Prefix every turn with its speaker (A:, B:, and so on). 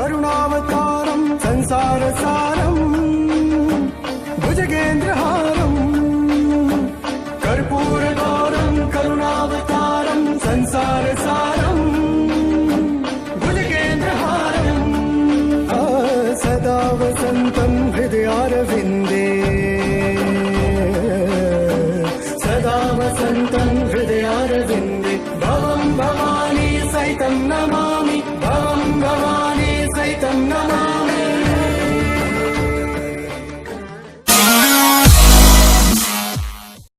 A: करुणावतारं संसारसारं भुजगेन्द्रहारं कर्पूरगौरं करुणावतारं संसारसारं भुजगेन्द्रहारं सदा वसन्तं हृदयारविन्दे सदा वसन्तं हृदयारविन्दे भवं भवानी सहितं नमामि